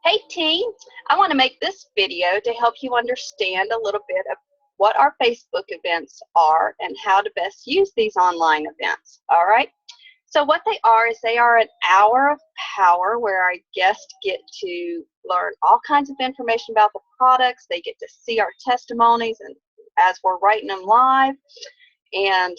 Hey team, I want to make this video to help you understand a little bit of what our Facebook events are and how to best use these online events. All right, so what they are is they are an hour of power where our guests get to learn all kinds of information about the products. They get to see our testimonies and as we're writing them live, and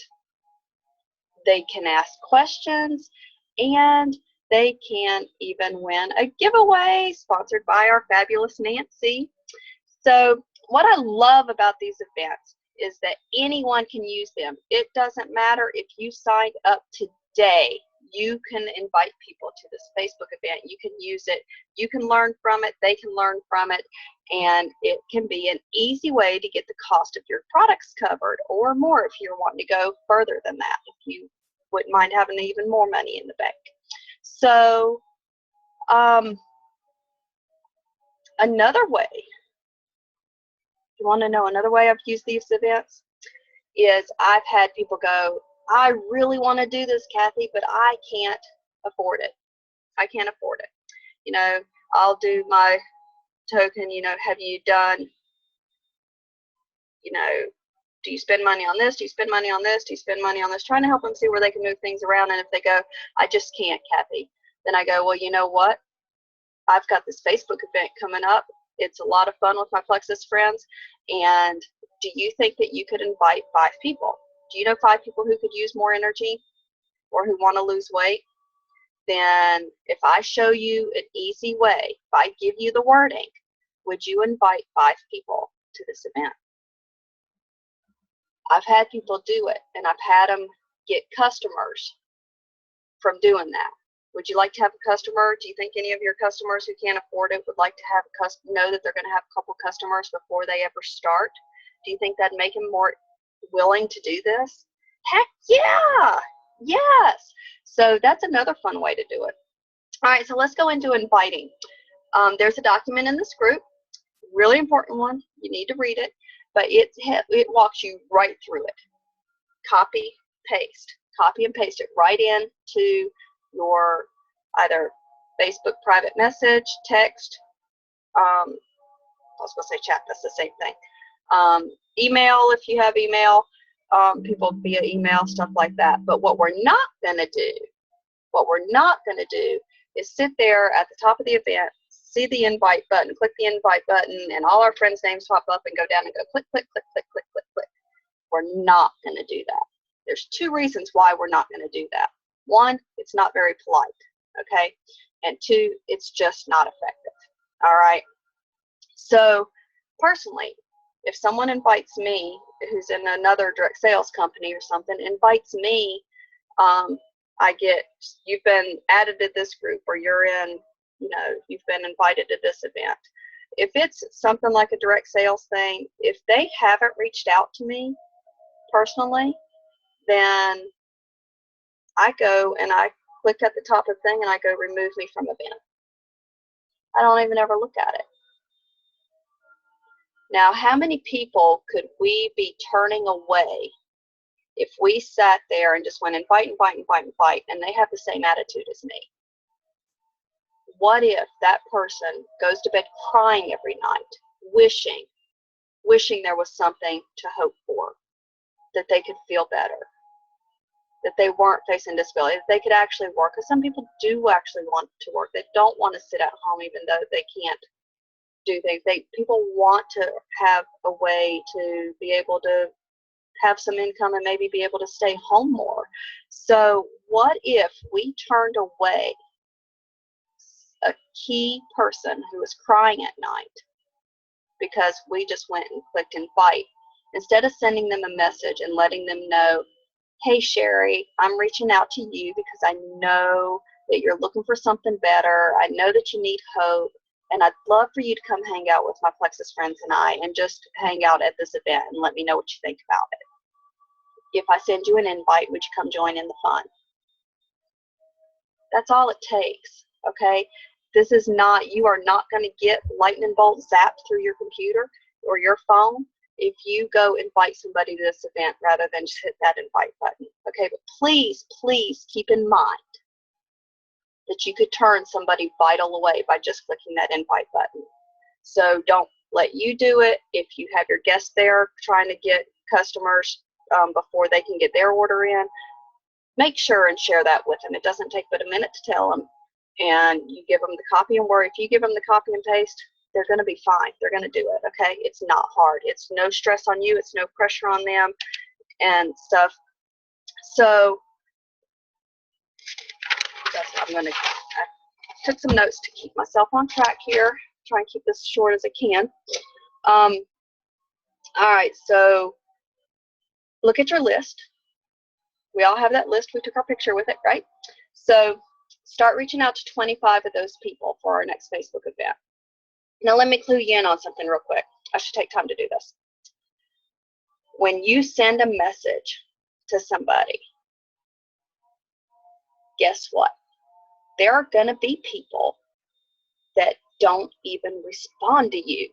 they can ask questions, and they can even win a giveaway sponsored by our fabulous Nancy. So what I love about these events is that anyone can use them. It doesn't matter if you signed up today. You can invite people to this Facebook event. You can use it. You can learn from it. They can learn from it. And it can be an easy way to get the cost of your products covered or more if you're wanting to go further than that, if you wouldn't mind having even more money in the bank. So another way, you want to know another way I've used these events, is I've had people go, I really want to do this, Kathy, but I can't afford it. I can't afford it. You know, I'll do my token, have you done, do you spend money on this? Do you spend money on this? Do you spend money on this? Trying to help them see where they can move things around. And if they go, I just can't, Kathy, then I go, well, you know what? I've got this Facebook event coming up. It's a lot of fun with my Plexus friends. And do you think that you could invite 5 people? Do you know 5 people who could use more energy or who want to lose weight? Then if I show you an easy way, if I give you the wording, would you invite 5 people to this event? I've had people do it, and I've had them get customers from doing that. Would you like to have a customer? Do you think any of your customers who can't afford it would like to have know that they're going to have a couple customers before they ever start? Do you think that'd make them more willing to do this? Heck yeah! Yes! So that's another fun way to do it. All right, so let's go into inviting. There's a document in this group, really important one. You need to read it, but it walks you right through it. Copy, and paste it right into your either Facebook private message, text, I was going to say chat, that's the same thing. Email, if you have email, people via email, stuff like that. But what we're not going to do is sit there at the top of the event, see the invite button, click the invite button, and all our friends' names pop up and go down and go click, click, click, click, click, click, click. We're not going to do that. There's 2 reasons why we're not going to do that. 1, it's not very polite, okay? And 2, it's just not effective, all right? So personally, if someone invites me, who's in another direct sales company or something, invites me, I get, you've been added to this group, or you're in, you've been invited to this event. If it's something like a direct sales thing, if they haven't reached out to me personally, then I go and I click at the top of the thing and I go remove me from event. I don't even ever look at it. Now, how many people could we be turning away if we sat there and just went invite, invite, invite, invite, and they have the same attitude as me? What if that person goes to bed crying every night, wishing there was something to hope for, that they could feel better, that they weren't facing disability, that they could actually work? Because some people do actually want to work. They don't want to sit at home even though they can't do things. People want to have a way to be able to have some income and maybe be able to stay home more. So what if we turned away a key person who was crying at night because we just went and clicked invite, instead of sending them a message and letting them know, hey Sherry, I'm reaching out to you because I know that you're looking for something better. I know that you need hope, and I'd love for you to come hang out with my Plexus friends and I, and just hang out at this event and let me know what you think about it. If I send you an invite, would you come join in the fun? That's all it takes, okay? This is not, you are not going to get lightning bolt zapped through your computer or your phone if you go invite somebody to this event rather than just hit that invite button, okay? But please, please keep in mind that you could turn somebody vital away by just clicking that invite button. So don't let you do it. If you have your guests there trying to get customers before they can get their order in, make sure and share that with them. It doesn't take but a minute to tell them, and you give them the copy and word. If you give them the copy and paste, they're going to be fine. They're going to do it, okay? It's not hard. It's no stress on you. It's no pressure on them and stuff. So that's what I'm going to do. I took some notes to keep myself on track here. Try and keep this as short as I can. All right, so look at your list. We all have that list. We took our picture with it, right? So start reaching out to 25 of those people for our next Facebook event. Now let me clue you in on something real quick. I should take time to do this. When you send a message to somebody, guess what? There are going to be people that don't even respond to you.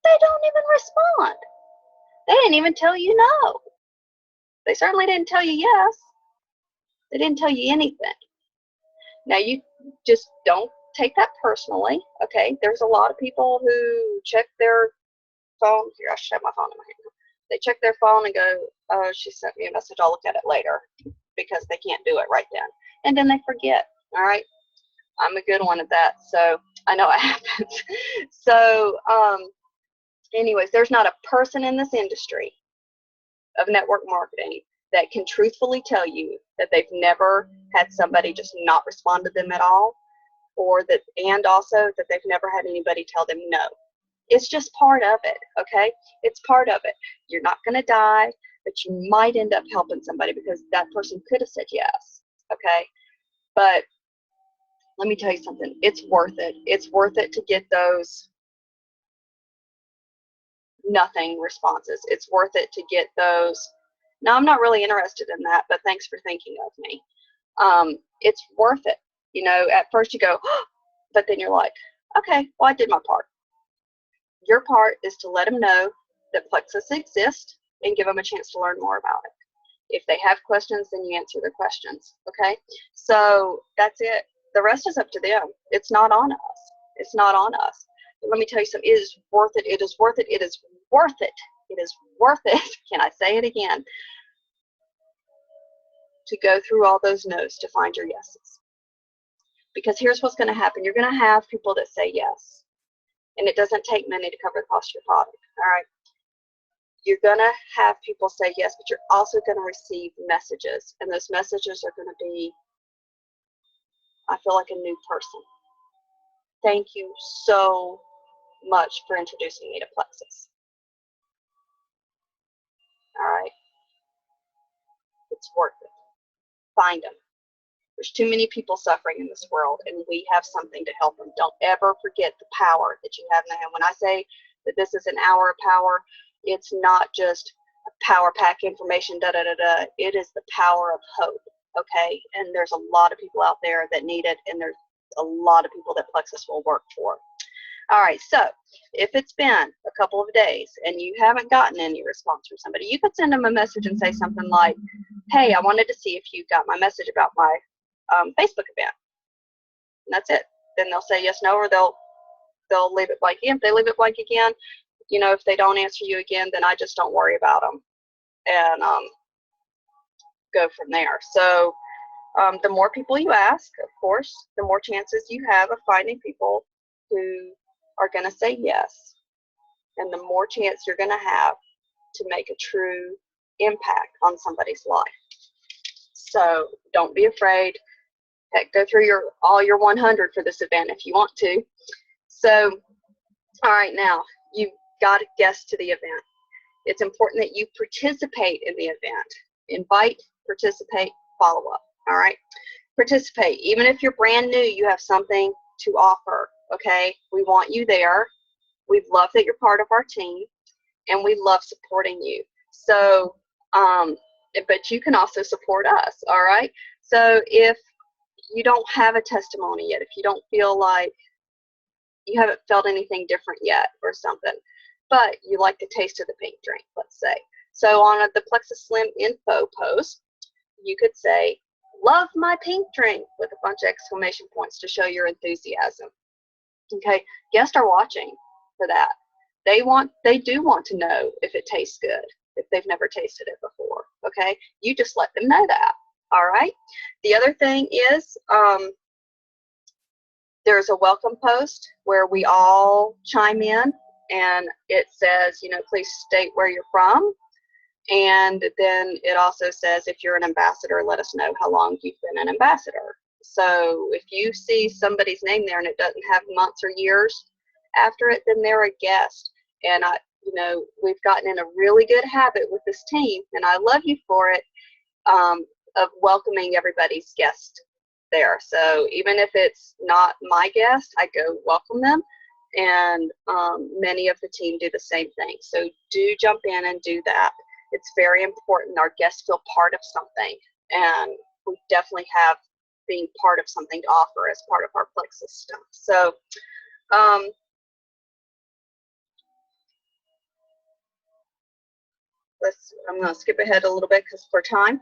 They don't even respond. They didn't even tell you no. They certainly didn't tell you yes. They didn't tell you anything. Now, you just don't take that personally, okay? There's a lot of people who check their phone. Here, I should have my phone in my hand. They check their phone and go, oh, she sent me a message. I'll look at it later, because they can't do it right then. And then they forget, all right? I'm a good one at that, so I know it happens. So anyways, there's not a person in this industry of network marketing that can truthfully tell you that they've never had somebody just not respond to them at all, or that, and also that they've never had anybody tell them no. It's just part of it, okay? It's part of it. You're not going to die, but you might end up helping somebody because that person could have said yes, okay? But let me tell you something. It's worth it. It's worth it to get those nothing responses. It's worth it to get those, no, I'm not really interested in that, but thanks for thinking of me. It's worth it. You know, at first you go, oh, but then you're like, okay, well, I did my part. Your part is to let them know that Plexus exists and give them a chance to learn more about it. If they have questions, then you answer their questions, okay? So that's it. The rest is up to them. It's not on us. It's not on us. But let me tell you something. It is worth it. It is worth it. It is worth it. It is worth it. Can I say it again? To go through all those no's to find your yeses. Because here's what's going to happen. You're going to have people that say yes. And it doesn't take many to cover the cost of your product. All right. You're going to have people say yes, but you're also going to receive messages. And those messages are going to be, I feel like a new person. Thank you so much for introducing me to Plexus. All right. It's worth it. Find them. There's too many people suffering in this world, and we have something to help them. Don't ever forget the power that you have in the hand. When I say that this is an hour of power, it's not just a power pack information, da-da-da-da. It is the power of hope, okay? And there's a lot of people out there that need it, and there's a lot of people that Plexus will work for. All right, so if it's been a couple of days and you haven't gotten any response from somebody, you could send them a message and say something like, hey, I wanted to see if you got my message about my Facebook event. And that's it. Then they'll say yes, no, or they'll leave it blank again. If they leave it blank again, you know, if they don't answer you again, then I just don't worry about them and go from there. So the more people you ask, of course, the more chances you have of finding people who are going to say yes, and the more chance you're going to have to make a true impact on somebody's life. So don't be afraid. Heck, go through all your 100 for this event if you want to. So, all right, now you've got a guest to the event. It's important that you participate in the event. Invite, participate, follow up. All right, participate. Even if you're brand new, you have something to offer. Okay, we want you there. We love that you're part of our team, and we love supporting you. So, but you can also support us. All right. So if you don't have a testimony yet, if you don't feel like you haven't felt anything different yet or something, but you like the taste of the pink drink, let's say. So on the Plexus Slim info post, you could say, love my pink drink with a bunch of exclamation points to show your enthusiasm. Okay, guests are watching for that. They do want to know if it tastes good, if they've never tasted it before. Okay, you just let them know that. All right. The other thing is there's a welcome post where we all chime in, and it says, you know, please state where you're from. And then it also says, if you're an ambassador, let us know how long you've been an ambassador. So if you see somebody's name there and it doesn't have months or years after it, then they're a guest. And you know, we've gotten in a really good habit with this team, and I love you for it, of welcoming everybody's guest there. So even if it's not my guest, I go welcome them. And many of the team do the same thing. So do jump in and do that. It's very important our guests feel part of something, and we definitely have being part of something to offer as part of our Plexus stuff. So I'm going to skip ahead a little bit because for time.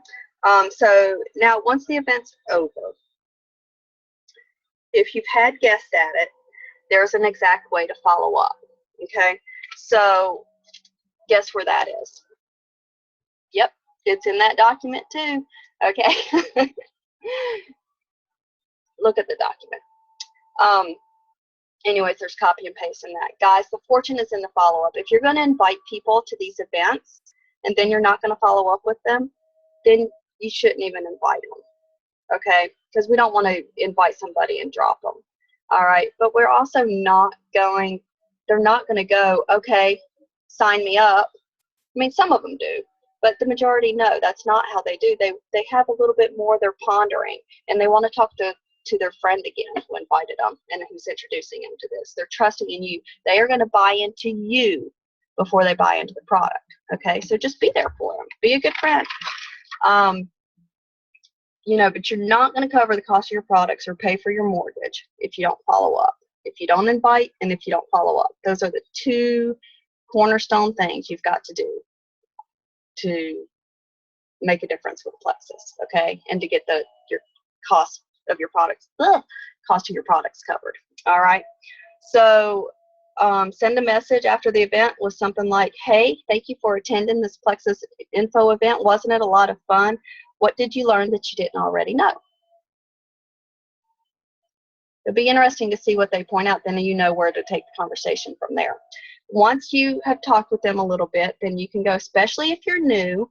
So now once the event's over, if you've had guests at it, there's an exact way to follow up. Okay, so guess where that is? Yep, it's in that document too. Okay. Look at the document. Anyways, there's copy and paste in that. Guys, the fortune is in the follow-up. If you're going to invite people to these events and then you're not going to follow up with them, then you shouldn't even invite them, okay? Because we don't want to invite somebody and drop them, all right? But we're also not going, they're not going to go, okay, sign me up. I mean, some of them do, but the majority, no, that's not how they do. They have a little bit more, they're pondering, and they want to talk to their friend again who invited them and who's introducing them to this. They're trusting in you. They are going to buy into you before they buy into the product, okay? So just be there for them. Be a good friend. You know, but you're not going to cover the cost of your products or pay for your mortgage if you don't follow up, if you don't invite, and if you don't follow up. Those are the two cornerstone things you've got to do to make a difference with Plexus, okay? And to get your cost of your products, cost of your products covered. All right. So send a message after the event with something like, hey, thank you for attending this Plexus info event. Wasn't it a lot of fun? What did you learn that you didn't already know? It'll be interesting to see what they point out, then you know where to take the conversation from there. Once you have talked with them a little bit, then you can go, especially if you're new,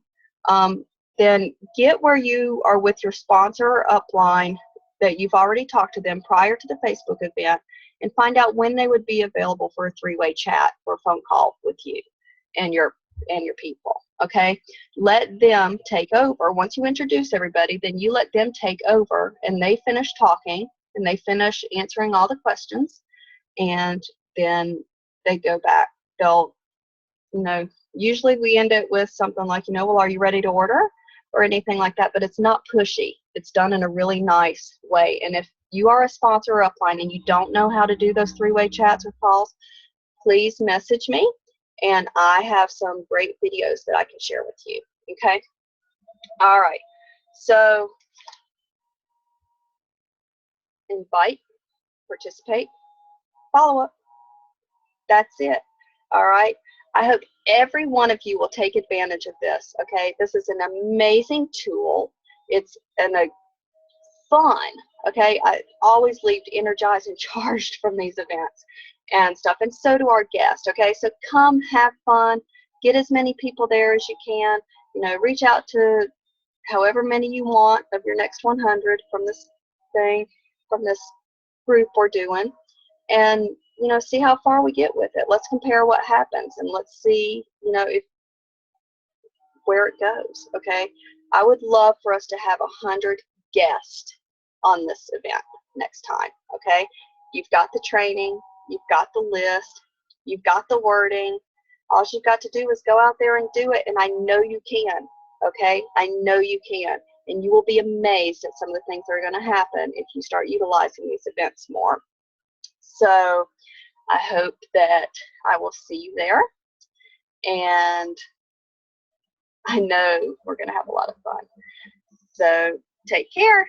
then get where you are with your sponsor or upline that you've already talked to them prior to the Facebook event, and find out when they would be available for a three-way chat or phone call with you and your people, okay? Let them take over. Once you introduce everybody, then you let them take over, and they finish talking, and they finish answering all the questions, and then they go back. They'll, you know, usually we end it with something like, you know, well, are you ready to order? Or anything like that, but it's not pushy. It's done in a really nice way. And if you are a sponsor or upline and you don't know how to do those three-way chats or calls, please message me, and I have some great videos that I can share with you, okay? All right, so invite, participate, follow up. That's it, all right? I hope every one of you will take advantage of this, okay? This is an amazing tool. It's fun, okay? I always leave energized and charged from these events and stuff, and so do our guests, okay? So come have fun. Get as many people there as you can. You know, reach out to however many you want of your next 100 from this thing, from this group we're doing, and you know, see how far we get with it. Let's compare what happens, and let's see, you know, where it goes, okay? I would love for us to have 100 guests on this event next time, okay? You've got the training, you've got the list, you've got the wording. All you've got to do is go out there and do it, and I know you can, okay? I know you can, and you will be amazed at some of the things that are going to happen if you start utilizing these events more. So I hope that I will see you there, and I know we're going to have a lot of fun. So Take care.